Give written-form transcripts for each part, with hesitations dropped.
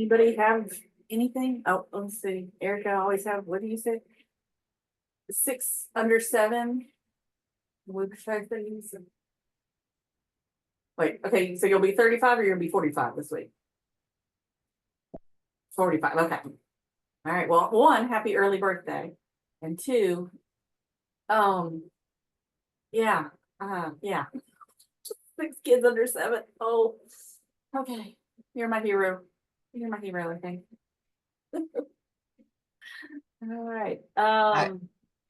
Anybody have anything? Oh, let's see. Erica always have, what do you say? 6 under 7. Which I think. Wait, okay, so you'll be 35 or you'll be 45 this week? 45, okay. All right, well, one, happy early birthday. And two, um, yeah, yeah. 6 kids under 7. Oh, okay. You're my hero. You're my hero, I think. All right. I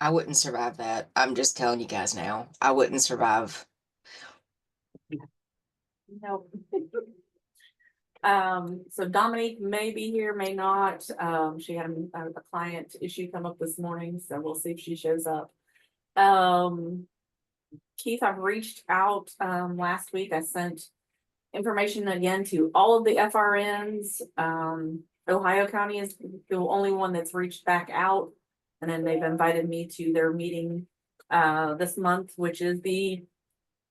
wouldn't survive that. I'm just telling you guys now. I wouldn't survive. No. So Dominique may be here, may not. She had a client issue come up this morning, so we'll see if she shows up. Keith, I've reached out last week. I sent information again to all of the FRNs. Ohio County is the only one that's reached back out. And then they've invited me to their meeting this month, which is the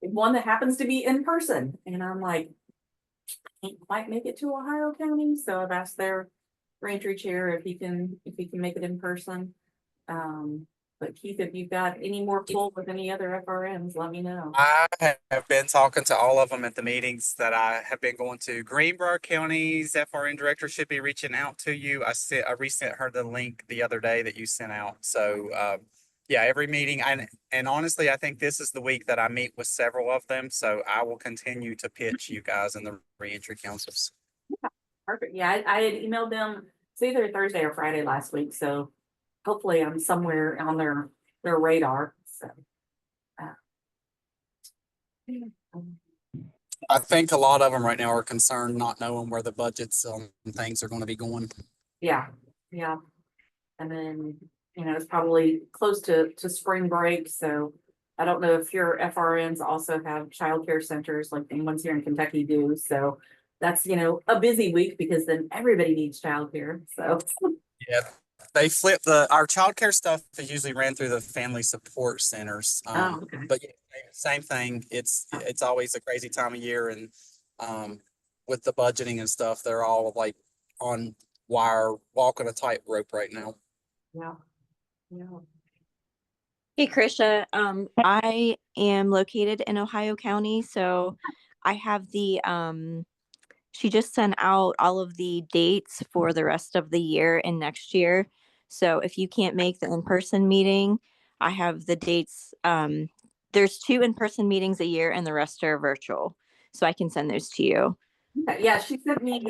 one that happens to be in person. And I'm like, can't quite make it to Ohio County. So I've asked their reentry chair if he can make it in person. But Keith, if you've got any more pull with any other FRMs, let me know. I have been talking to all of them at the meetings that I have been going to. Greenbrier County's FRN director should be reaching out to you. I resent her the link the other day that you sent out. So yeah, every meeting, and honestly, I think this is the week that I meet with several of them. So I will continue to pitch you guys in the reentry councils. Yeah, perfect. Yeah, I had emailed them. It's either Thursday or Friday last week. So hopefully I'm somewhere on their radar. So I think a lot of them right now are concerned not knowing where the budgets and things are going to be going. yeah, yeah. And then, it's probably close to spring break. So I don't know if your FRNs also have childcare centers like the ones here in Kentucky do. So that's, a busy week because then everybody needs childcare. So Yeah, they flip our childcare stuff is usually ran through the family support centers. okay. But yeah, same thing. It's always a crazy time of year, and with the budgeting and stuff, they're all like on wire, walking a tightrope right now. Yeah. Yeah. Hey, Krisha. I am located in Ohio County, so I have she just sent out all of the dates for the rest of the year and next year. So if you can't make the in-person meeting, I have the dates. There's 2 in-person meetings a year and the rest are virtual. So I can send those to you. Yeah, she sent me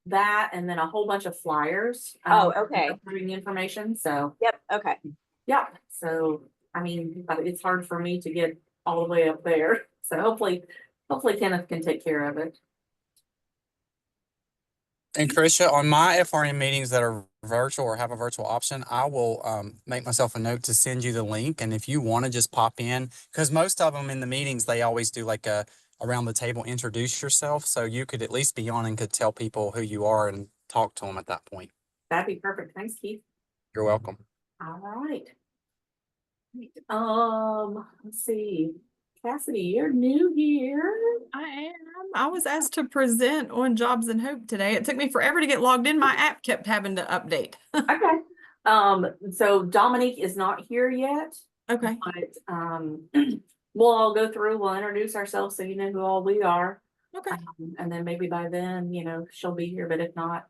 that and then a whole bunch of flyers. Oh, okay. Reading information. So Yep. Okay. yeah. So but it's hard for me to get all the way up there. So hopefully Kenneth can take care of it. And Krisha, on my FRN meetings that are virtual or have a virtual option, I will make myself a note to send you the link. And if you want to just pop in, because most of them in the meetings, they always do like a around the table, introduce yourself. So you could at least be on and could tell people who you are and talk to them at that point. That'd be perfect. Thanks, Keith. You're welcome. All right. Let's see. Cassidy, you're new here. I am. I was asked to present on Jobs and Hope today. It took me forever to get logged in. My app kept having to update. Okay. So Dominique is not here yet. Okay. But we'll all go through, we'll introduce ourselves so you know who all we are. Okay. And then maybe by then, she'll be here, but if not,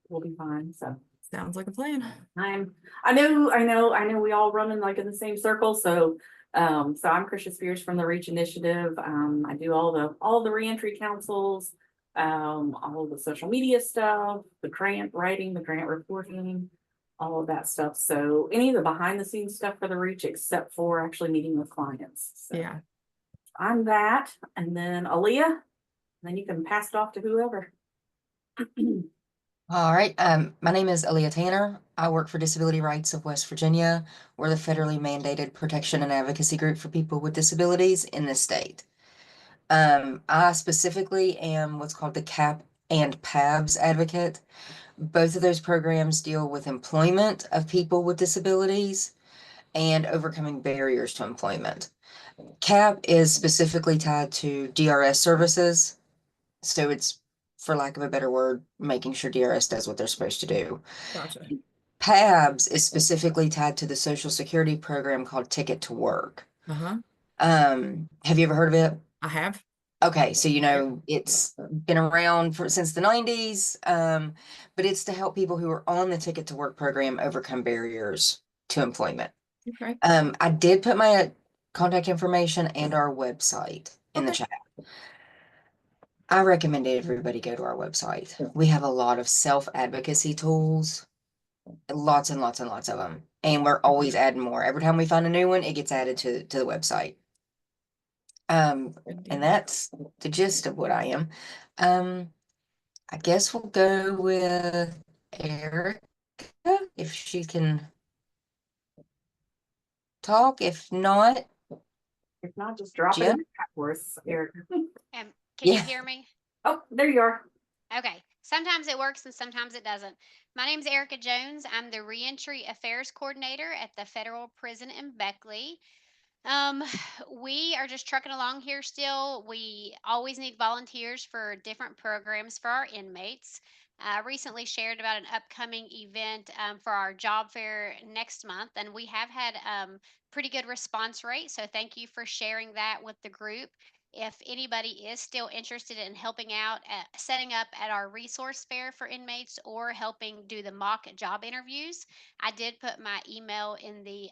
we'll be fine. So sounds like a plan. I know we all run in the same circle. So I'm Krisha Spears from the Reach Initiative. I do all the reentry councils, all of the social media stuff, the grant writing, the grant reporting, all of that stuff. So any of the behind the scenes stuff for the Reach, except for actually meeting with clients. So yeah. I'm that. And then Aaliyah, and then you can pass it off to whoever. All right. My name is Aaliyah Tanner. I work for Disability Rights of West Virginia. We're the federally mandated protection and advocacy group for people with disabilities in the state. I specifically am what's called the CAP and PABS advocate. Both of those programs deal with employment of people with disabilities and overcoming barriers to employment. CAP is specifically tied to DRS services. So it's for lack of a better word, making sure DRS does what they're supposed to do. Gotcha. PABS is specifically tied to the Social Security program called Ticket to Work. Uh-huh. Have you ever heard of it? I have. Okay, so you know it's been around since the 90s, but it's to help people who are on the Ticket to Work program overcome barriers to employment. Okay. I did put my contact information and our website in the Okay. chat. I recommend everybody go to our website. We have a lot of self-advocacy tools, lots and lots and lots of them, and we're always adding more. Every time we find a new one, it gets added to the website. Good deal. And that's the gist of what I am. I guess we'll go with Erica if she can talk. If not, If not, just drop it Jim? in the chat for us, Eric. Can Yeah. you hear me? Oh, there you are. Okay. Sometimes it works and sometimes it doesn't. My name is Erica Jones. I'm the Reentry Affairs Coordinator at the Federal Prison in Beckley. Um, we are just trucking along here still. We always need volunteers for different programs for our inmates. I recently shared about an upcoming event for our job fair next month, and we have had pretty good response rate. So thank you for sharing that with the group. If anybody is still interested in helping out at setting up at our resource fair for inmates or helping do the mock job interviews, I did put my email in the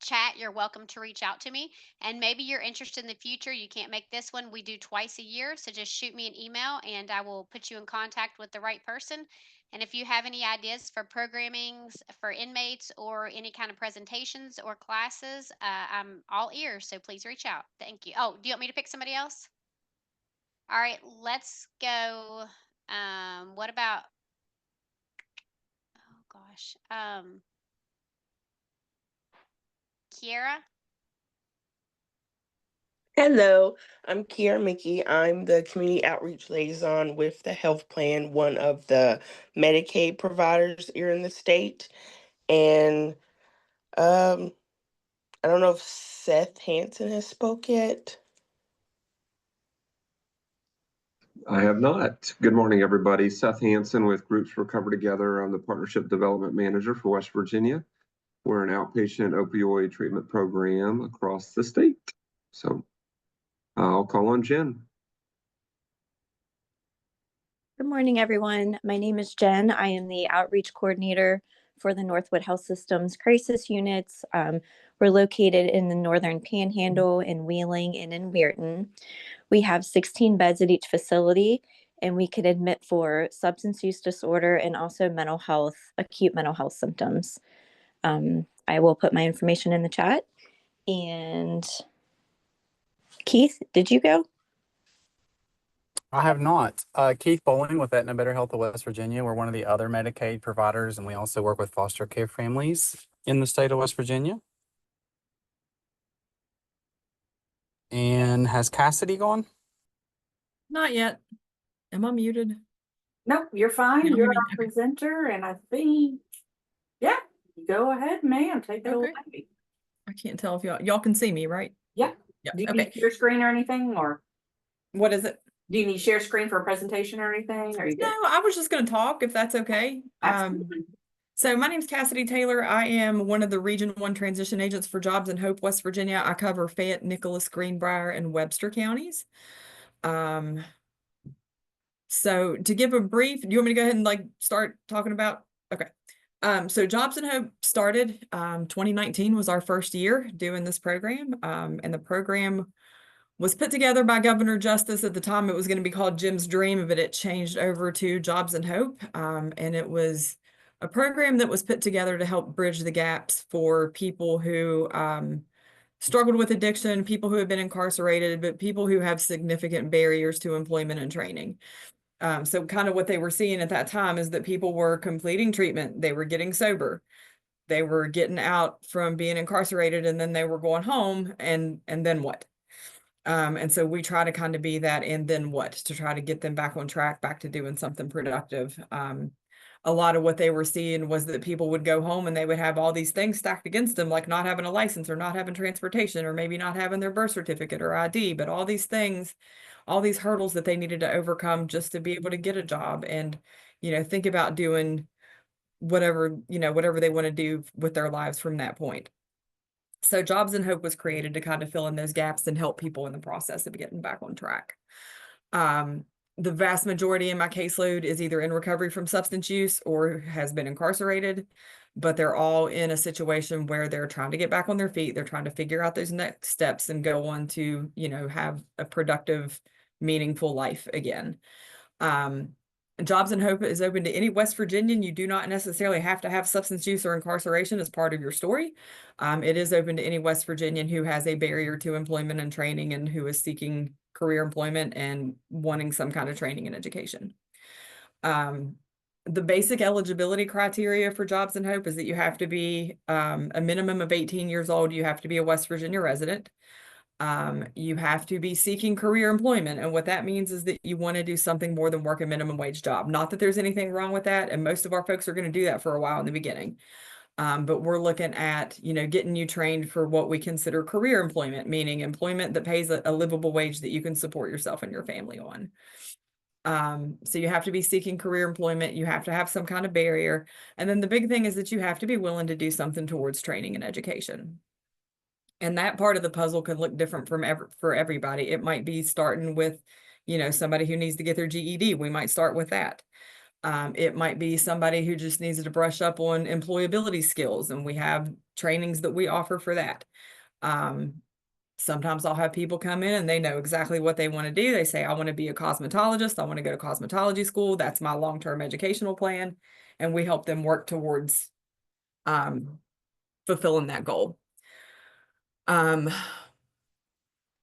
chat. You're welcome to reach out to me, and maybe you're interested in the future. You can't make this one, we do twice a year, so just shoot me an email and I will put you in contact with the right person. And if you have any ideas for programmings for inmates or any kind of presentations or classes, I'm all ears, so please reach out. Thank you. Oh, do you want me to pick somebody else? All right, let's go. What about, oh gosh, Kiera? Hello, I'm Kiera Mickey. I'm the community outreach liaison with the health plan, one of the Medicaid providers here in the state. And I don't know if Seth Hansen has spoke yet. I have not. Good morning, everybody. Seth Hansen with Groups Recover Together. I'm the Partnership Development Manager for West Virginia. We're an outpatient opioid treatment program across the state. So I'll call on Jen. Good morning, everyone. My name is Jen. I am the outreach coordinator for the Northwood Health Systems crisis units. We're located in the Northern Panhandle, in Wheeling, and in Weirton. We have 16 beds at each facility, and we can admit for substance use disorder and also mental health, acute mental health symptoms. I will put my information in the chat. And Keith, did you go? I have not. Keith Bowling with Aetna Better Health of West Virginia. We're one of the other Medicaid providers, and we also work with foster care families in the state of West Virginia. And has Cassidy gone? Not yet. Am I muted? Nope, you're fine. You don't You're hear me? our presenter, and I think, yeah, go ahead, ma'am. Take the Okay. lady. I can't tell if y'all can see me, right? Yeah. Yeah. Do you Okay. need your screen or anything, or What is it? do you need share screen for a presentation or anything? Or are you No, good? I was just going to talk if that's okay. Absolutely. So my name's Cassidy Taylor. I am one of the Region 1 transition agents for Jobs and Hope, West Virginia. I cover Fayette, Nicholas, Greenbrier, and Webster counties. So to give a brief, do you want me to go ahead and start talking about? Okay. So Jobs and Hope started, 2019 was our first year doing this program. And the program was put together by Governor Justice. At the time, it was going to be called Jim's Dream, but it changed over to Jobs and Hope. And it was a program that was put together to help bridge the gaps for people who struggled with addiction, people who have been incarcerated, but people who have significant barriers to employment and training. So kind of what they were seeing at that time is that people were completing treatment, they were getting sober, they were getting out from being incarcerated, and then they were going home, and then what? And so we try to kind of be that and then what, to try to get them back on track, back to doing something productive. A lot of what they were seeing was that people would go home and they would have all these things stacked against them, like not having a license or not having transportation or maybe not having their birth certificate or ID, but all these things, all these hurdles that they needed to overcome just to be able to get a job and, think about doing whatever, whatever they want to do with their lives from that point. So Jobs and Hope was created to kind of fill in those gaps and help people in the process of getting back on track. The vast majority in my caseload is either in recovery from substance use or has been incarcerated, but they're all in a situation where they're trying to get back on their feet. They're trying to figure out those next steps and go on to, have a productive, meaningful life again. Jobs and Hope is open to any West Virginian. You do not necessarily have to have substance use or incarceration as part of your story. It is open to any West Virginian who has a barrier to employment and training and who is seeking career employment and wanting some kind of training and education. The basic eligibility criteria for Jobs and Hope is that you have to be a minimum of 18 years old. You have to be a West Virginia resident. You have to be seeking career employment. And what that means is that you want to do something more than work a minimum wage job. Not that there's anything wrong with that. And most of our folks are going to do that for a while in the beginning. But we're looking at, getting you trained for what we consider career employment, meaning employment that pays a livable wage that you can support yourself and your family on. So you have to be seeking career employment. You have to have some kind of barrier. And then the big thing is that you have to be willing to do something towards training and education. And that part of the puzzle can look different for everybody. It might be starting with, somebody who needs to get their GED. We might start with that. It might be somebody who just needs to brush up on employability skills, and we have trainings that we offer for that. Sometimes I'll have people come in and they know exactly what they want to do. They say, I want to be a cosmetologist. I want to go to cosmetology school. That's my long-term educational plan. And we help them work towards fulfilling that goal. I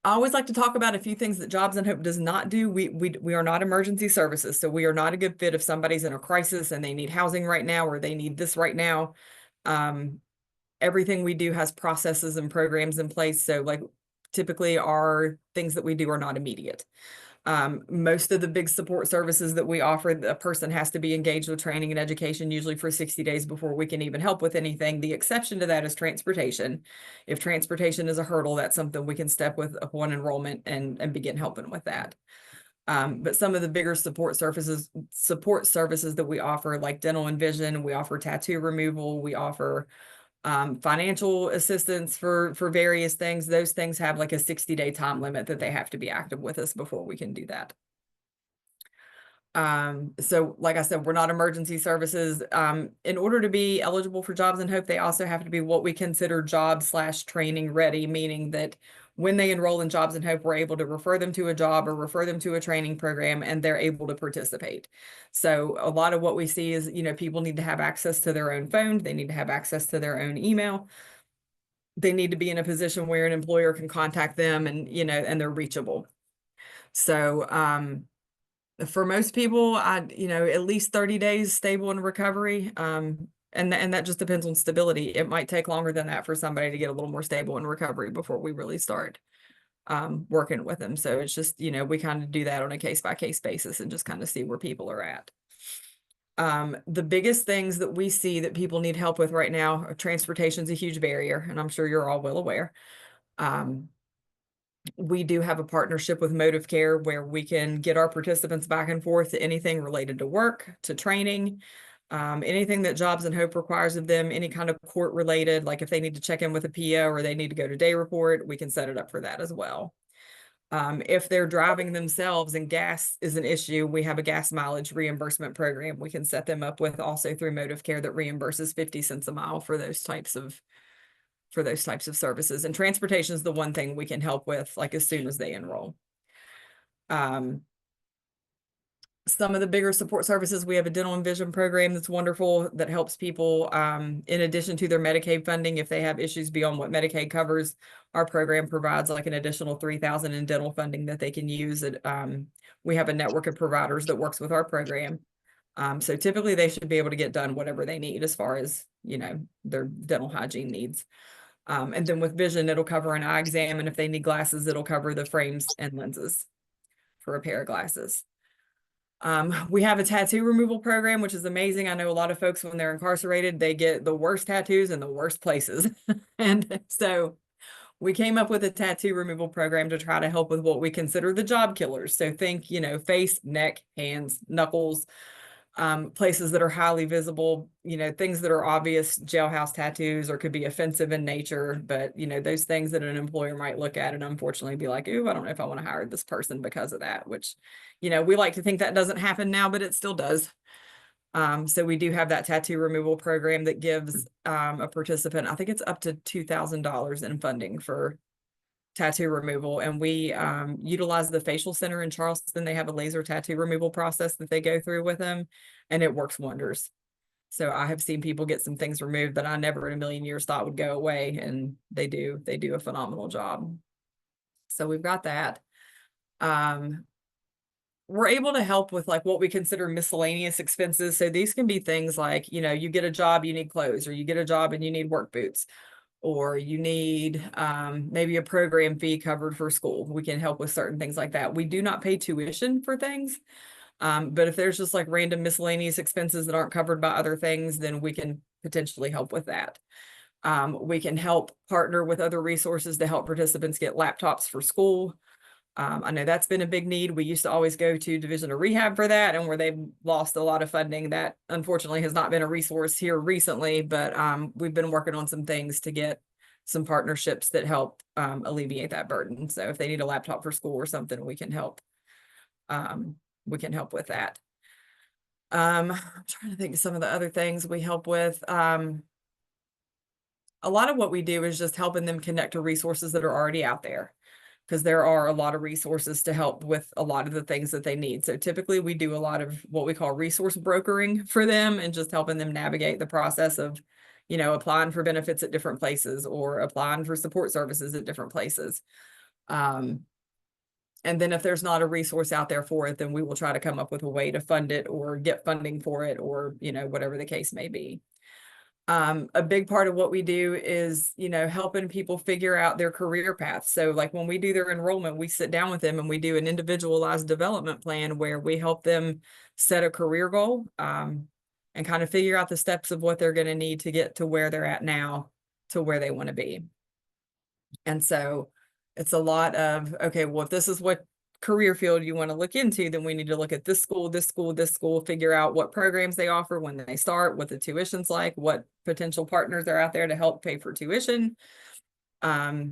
always like to talk about a few things that Jobs and Hope does not do. We are not emergency services, so we are not a good fit if somebody's in a crisis and they need housing right now or they need this right now. Everything we do has processes and programs in place. So like typically our things that we do are not immediate. Most of the big support services that we offer, a person has to be engaged with training and education, usually for 60 days before we can even help with anything. The exception to that is transportation. If transportation is a hurdle, that's something we can step with upon enrollment and begin helping with that. But some of the bigger support services that we offer, like dental and vision, we offer tattoo removal, we offer financial assistance for various things. Those things have like a 60-day time limit that they have to be active with us before we can do that. So like I said, we're not emergency services. In order to be eligible for Jobs and Hope, they also have to be what we consider job/training ready, meaning that when they enroll in Jobs and Hope, we're able to refer them to a job or refer them to a training program, and they're able to participate. So a lot of what we see is, people need to have access to their own phone. They need to have access to their own email. They need to be in a position where an employer can contact them and, and they're reachable. So, for most people, at least 30 days stable in recovery. And that just depends on stability. It might take longer than that for somebody to get a little more stable in recovery before we really start working with them. So it's just, we kind of do that on a case-by-case basis and just kind of see where people are at. The biggest things that we see that people need help with right now, transportation is a huge barrier, and I'm sure you're all well aware. We do have a partnership with Motive Care where we can get our participants back and forth to anything related to work, to training, anything that Jobs and Hope requires of them, any kind of court related, like if they need to check in with a PO or they need to go to day report, we can set it up for that as well. If they're driving themselves and gas is an issue, we have a gas mileage reimbursement program we can set them up with also through Motive Care that reimburses 50 cents a mile for those types of services. And transportation is the one thing we can help with like as soon as they enroll. Some of the bigger support services, we have a dental and vision program that's wonderful that helps people in addition to their Medicaid funding. If they have issues beyond what Medicaid covers, our program provides like an additional $3,000 in dental funding that they can use. We have a network of providers that works with our program. So typically they should be able to get done whatever they need as far as, their dental hygiene needs. And then with vision, it'll cover an eye exam. And if they need glasses, it'll cover the frames and lenses for a pair of glasses. We have a tattoo removal program, which is amazing. I know a lot of folks, when they're incarcerated, they get the worst tattoos in the worst places. And so we came up with a tattoo removal program to try to help with what we consider the job killers. So think, you know, face, neck, hands, knuckles, places that are highly visible, you know, things that are obvious jailhouse tattoos or could be offensive in nature, but you know, those things that an employer might look at and unfortunately be like, ooh, I don't know if I want to hire this person because of that, which, you know, we like to think that doesn't happen now, but it still does. So we do have that tattoo removal program that gives a participant, I think it's up to $2,000 in funding for tattoo removal. And we utilize the facial center in Charleston. They have a laser tattoo removal process that they go through with them, and it works wonders. So I have seen people get some things removed that I never in a million years thought would go away, and they do a phenomenal job. So we've got that. We're able to help with like what we consider miscellaneous expenses. So these can be things like, you know, you get a job, you need clothes, or you get a job and you need work boots, or you need maybe a program fee covered for school. We can help with certain things like that. We do not pay tuition for things. But if there's just like random miscellaneous expenses that aren't covered by other things, then we can potentially help with that. We can help partner with other resources to help participants get laptops for school. I know that's been a big need. We used to always go to Division of Rehab for that, and where they've lost a lot of funding, that unfortunately has not been a resource here recently, but we've been working on some things to get some partnerships that help alleviate that burden. So if they need a laptop for school or something, we can help. We can help with that. I'm trying to think of some of the other things we help with. A lot of what we do is just helping them connect to resources that are already out there, because there are a lot of resources to help with a lot of the things that they need. So typically we do a lot of what we call resource brokering for them and just helping them navigate the process of, you know, applying for benefits at different places or applying for support services at different places. And then if there's not a resource out there for it, then we will try to come up with a way to fund it or get funding for it, or, you know, whatever the case may be. A big part of what we do is, you know, helping people figure out their career path. So like when we do their enrollment, we sit down with them and we do an individualized development plan where we help them set a career goal, and kind of figure out the steps of what they're going to need to get to where they're at now to where they want to be. And so it's a lot of, okay, well, if this is what career field you want to look into, then we need to look at this school, this school, this school, figure out what programs they offer when they start, what the tuition's like, what potential partners are out there to help pay for tuition. I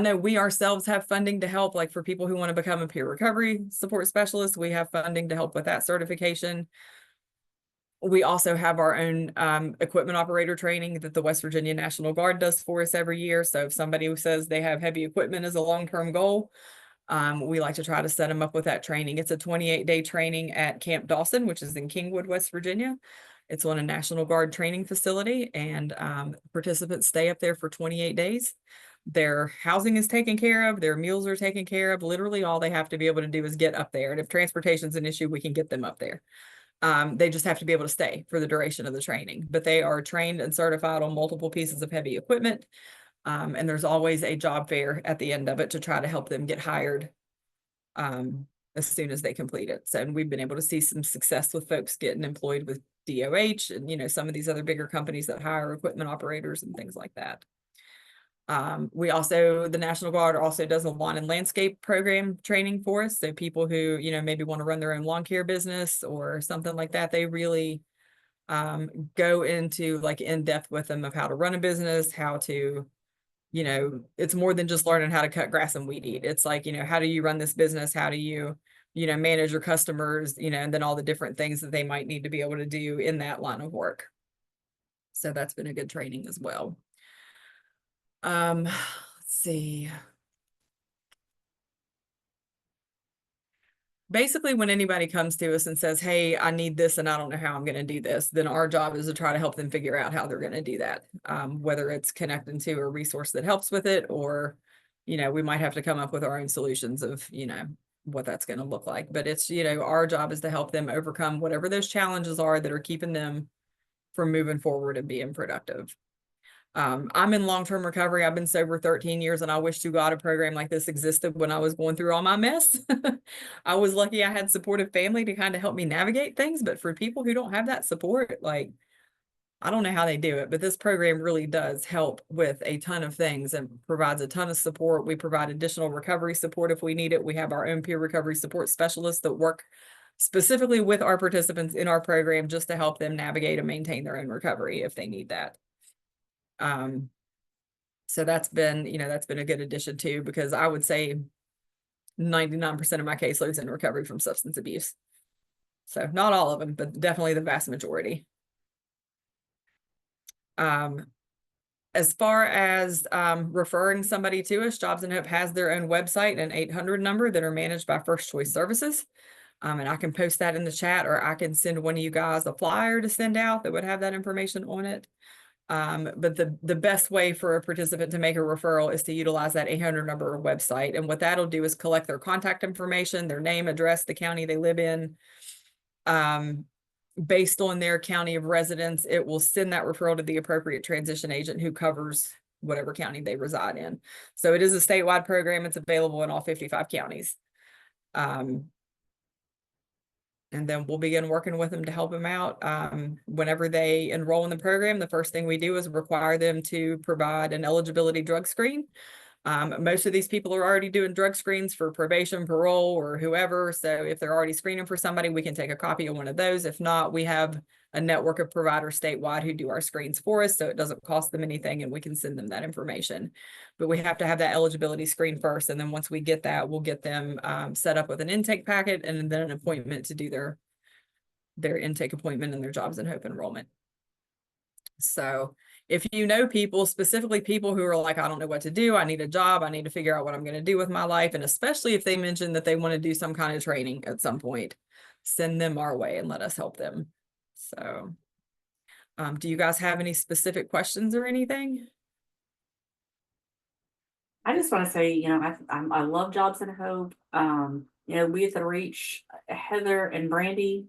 know we ourselves have funding to help, like for people who want to become a peer recovery support specialist, we have funding to help with that certification. We also have our own equipment operator training that the West Virginia National Guard does for us every year. So if somebody who says they have heavy equipment as a long-term goal, we like to try to set them up with that training. It's a 28-day training at Camp Dawson, which is in Kingwood, West Virginia. It's on a National Guard training facility, and participants stay up there for 28 days. Their housing is taken care of, their meals are taken care of. Literally all they have to be able to do is get up there. And if transportation's an issue, we can get them up there. They just have to be able to stay for the duration of the training, but they are trained and certified on multiple pieces of heavy equipment. And there's always a job fair at the end of it to try to help them get hired as soon as they complete it. So, and we've been able to see some success with folks getting employed with DOH and, you know, some of these other bigger companies that hire equipment operators and things like that. We also, the National Guard also does a lawn and landscape program training for us. So people who, you know, maybe want to run their own lawn care business or something like that, they really go into like in depth with them of how to run a business, how to, you know, it's more than just learning how to cut grass and weed eat. It's like, you know, how do you run this business? How do you, you know, manage your customers, you know, and then all the different things that they might need to be able to do in that line of work. So that's been a good training as well. Let's see. Basically, when anybody comes to us and says, hey, I need this and I don't know how I'm going to do this, then our job is to try to help them figure out how they're going to do that. Whether it's connecting to a resource that helps with it, or, you know, we might have to come up with our own solutions of, you know, what that's going to look like. But it's, you know, our job is to help them overcome whatever those challenges are that are keeping them from moving forward and being productive. I'm in long-term recovery. I've been sober 13 years, and I wish to God a program like this existed when I was going through all my mess. I was lucky I had supportive family to kind of help me navigate things, but for people who don't have that support, like I don't know how they do it, but this program really does help with a ton of things and provides a ton of support. We provide additional recovery support if we need it. We have our own peer recovery support specialists that work specifically with our participants in our program just to help them navigate and maintain their own recovery if they need that. So that's been, that's been a good addition too, because I would say 99% of my caseloads in recovery from substance abuse. So not all of them, but definitely the vast majority. As far as referring somebody to us, Jobs and Hope has their own website and 800 number that are managed by First Choice Services. And I can post that in the chat, or I can send one of you guys a flyer to send out that would have that information on it. But the best way for a participant to make a referral is to utilize that 800 number website. And what that'll do is collect their contact information, their name, address, the county they live in. Based on their county of residence, it will send that referral to the appropriate transition agent who covers whatever county they reside in. So it is a statewide program. It's available in all 55 counties. And then we'll begin working with them to help them out. Whenever they enroll in the program, the first thing we do is require them to provide an eligibility drug screen. Most of these people are already doing drug screens for probation, parole, or whoever. So if they're already screening for somebody, we can take a copy of one of those. If not, we have a network of providers statewide who do our screens for us, so it doesn't cost them anything and we can send them that information. But we have to have that eligibility screen first. And then once we get that, we'll get them set up with an intake packet and then an appointment to do their intake appointment and their Jobs and Hope enrollment. So if you know people, specifically people who are like, I don't know what to do, I need a job, I need to figure out what I'm going to do with my life, and especially if they mention that they want to do some kind of training at some point, send them our way and let us help them. So do you guys have any specific questions or anything? I just want to say, I love Jobs and Hope. We at the Reach, Heather and Brandy,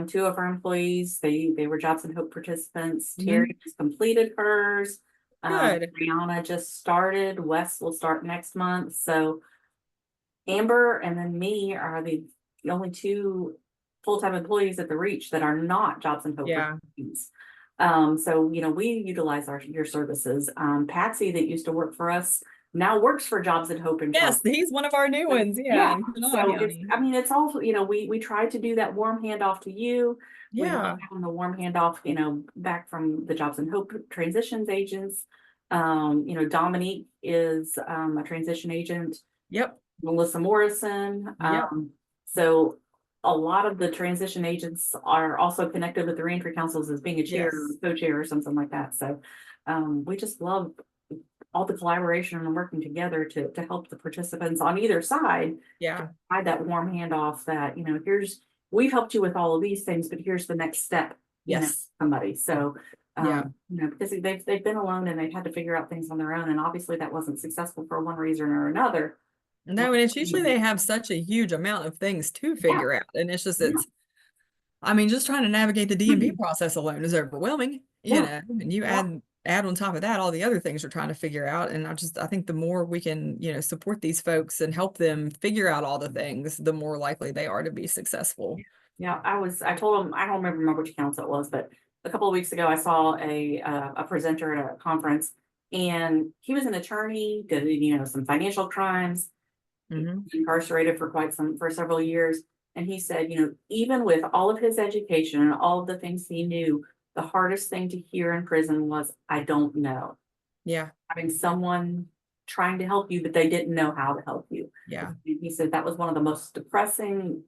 two of our employees, they were Jobs and Hope participants. Terry just completed hers. Good. Brianna just started. Wes will start next month. So Amber and then me are the only two full-time employees at the Reach that are not Jobs and Hope participants. So we utilize your services. Patsy, that used to work for us, now works for Jobs and Hope. Yes, he's one of our new ones. Yeah. So it's also, we tried to do that warm handoff to you. We love having the warm handoff, back from the Jobs and Hope transitions agents. Dominique is a transition agent. Yep. Melissa Morrison. Yep. So a lot of the transition agents are also connected with the reentry councils as being a chair, co-chair, or something like that. So we just love all the collaboration and working together to help the participants on either side. Yeah. Provide that warm handoff that, we've helped you with all of these things, but here's the next step. Somebody. So, because they've been alone and they've had to figure out things on their own. And obviously that wasn't successful for one reason or another. No, and it's usually they have such a huge amount of things to figure out. And it's just, just trying to navigate the DMP process alone is overwhelming, and you add on top of that all the other things you're trying to figure out. And I think the more we can, support these folks and help them figure out all the things, the more likely they are to be successful. Yeah, I told them, I don't remember which council it was, but a couple of weeks ago I saw a presenter at a conference, and he was an attorney, did some financial crimes, incarcerated for several years. And he said, even with all of his education and all of the things he knew, the hardest thing to hear in prison was, I don't know. Yeah. Having someone trying to help you, but they didn't know how to help you. Yeah. He said that was one of the most depressing,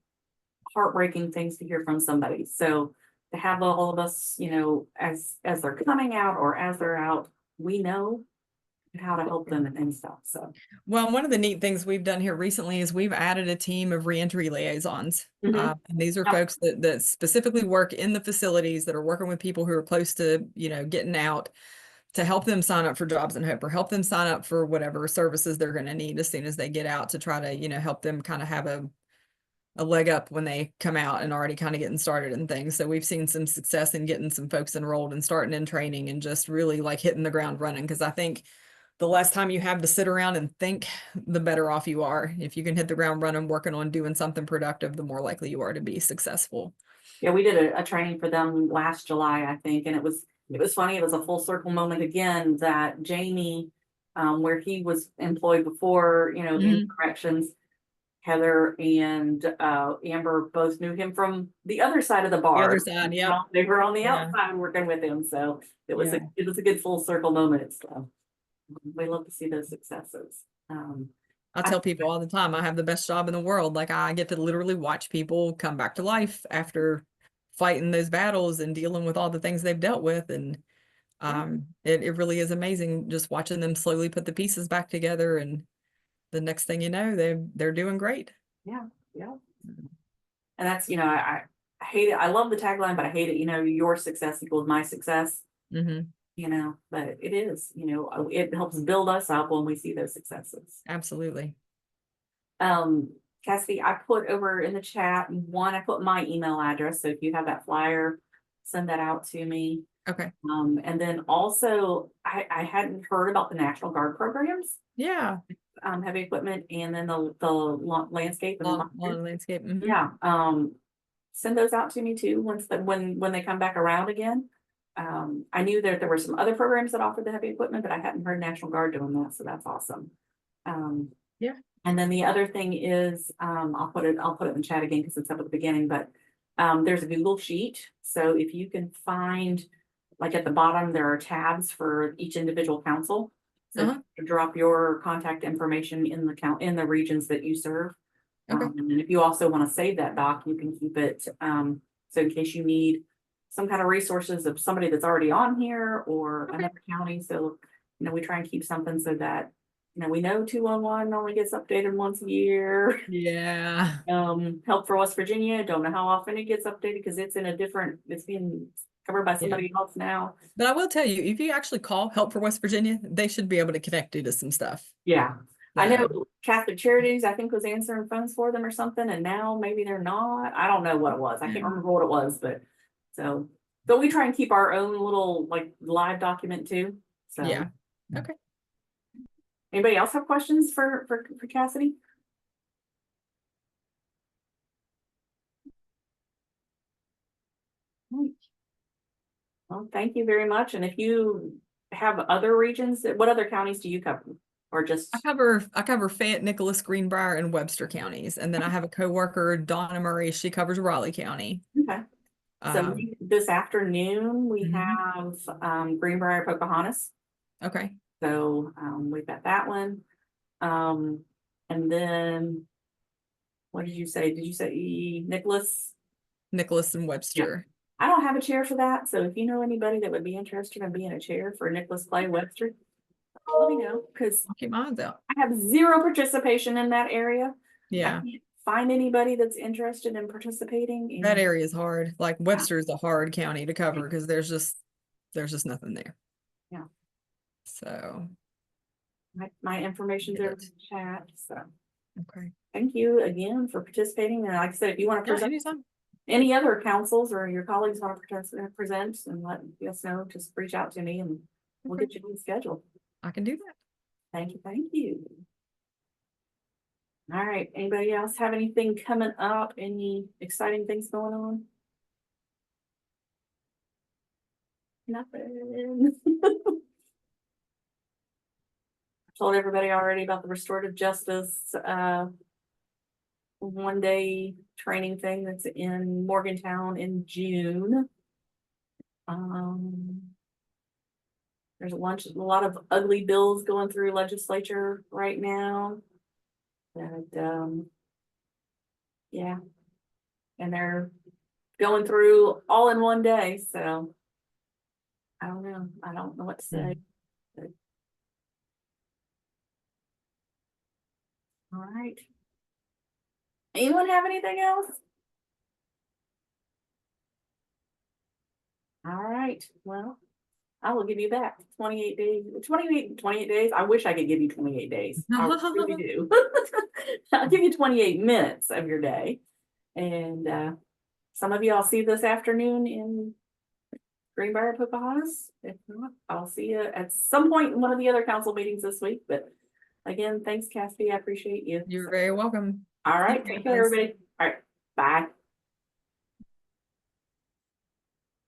heartbreaking things to hear from somebody. So to have all of us, as they're coming out or as they're out, we know how to help them and stuff. So, well, one of the neat things we've done here recently is we've added a team of reentry liaisons. And these are folks that specifically work in the facilities that are working with people who are close to, getting out, to help them sign up for Jobs and Hope or help them sign up for whatever services they're going to need as soon as they get out, to try to, help them kind of have a leg up when they come out and already kind of getting started and things. So we've seen some success in getting some folks enrolled and starting in training and just really like hitting the ground running. Because I think the less time you have to sit around and think, the better off you are. If you can hit the ground running, working on doing something productive, the more likely you are to be successful. Yeah, we did a training for them last July, I think, and it was it was funny, it was a full circle moment again that Jamie, where he was employed before, you know, in corrections, Heather and Amber both knew him from the other side of the bar. The other side, You yep. know, they were on the Yeah. outside working with him, so it was Yeah. it was a good full circle moment. So we love to see those successes. I tell people all the time, I have the best job in the world. Like I get to literally watch people come back to life after fighting those battles and dealing with all the things they've dealt with. And it really is amazing just watching them slowly put the pieces back together. And the next thing you know, they're doing great. Yeah, yeah. And that's, you know, I hate it. I love the tagline, but I hate it. You know, your success equals my success. You know, but it is, you know, it helps build us up when we see those successes. Absolutely. Cassidy, I put over in the chat I put my email address. So if you have that flyer, send that out to me. Okay. And then also I hadn't heard about the National Guard programs. Yeah. Heavy equipment and then the landscape and Lawn landscape. yeah. Send those out to me too when they come back around again. I knew that there were some other programs that offered the heavy equipment, but I hadn't heard National Guard doing that, so that's awesome. Yeah. And then the other thing is, I'll put it in the chat again because it's up at the beginning, but there's a Google sheet. So if you can find, like at the bottom, there are tabs for each individual council. So drop your contact information in the regions that you serve. Okay. And then if you also want to save that doc, you can keep it, so in case you need some kind of resources of somebody that's already on here or another county. So, you know, we try and keep something so that, you know, we know 211 only gets updated once a year. Yeah. Help for West Virginia, don't know how often it gets updated because it's being covered by somebody else now. But I will tell you, if you actually call Help for West Virginia, they should be able to connect you to some stuff. Yeah. I know Catholic Charities, I think, was answering phones for them or something, and now maybe they're not. I don't know what it was. I can't remember what it was, but we try and keep our own little like live document too. So yeah. Okay. Anybody else have questions for Cassidy? Well, thank you very much. And if you have other regions, what other counties do you cover? Or just I cover Fayette, Nicholas, Greenbrier, and Webster counties. And then I have a coworker, Donna Murray, she covers Raleigh County. Okay. So this afternoon we have Greenbrier, Pocahontas. Okay. So we've got that one. And then what did you say? Did you say Nicholas? Nicholas and Webster. Yeah. I don't have a chair for that. So if you know anybody that would be interested in being a chair for Nicholas Clay Webster, let me know, because I'll keep my eyes out. I have zero participation in that area. Yeah. I can't find anybody that's interested in participating. That area is hard. Like Webster is a hard county to cover because there's just nothing there. Yeah. So my information's over in the chat. So okay. Thank you again for participating. And like I said, if you want to present any other councils or your colleagues want to present and let us know, just reach out to me and we'll get you on the schedule. I can do that. Thank you. Thank you. All right. Anybody else have anything coming up? Any exciting things going on? Nothing. I told everybody already about the restorative justice one-day training thing that's in Morgantown in June. There's a lot of ugly bills going through legislature right now. And yeah, and they're going through all in one day, so I don't know what to say. But... all right, anyone have anything else? All right, well, I will give you back 28 days. 28 days. I wish I could give you 28 days. I really do. I'll give you 28 minutes of your day. And some of you I'll see this afternoon in Greenbrier, Pocahontas. If not, I'll see you at some point in one of the other council meetings this week. But again, thanks, Cassidy. I appreciate you. You're very welcome. All right. Take care, everybody. All right. Bye.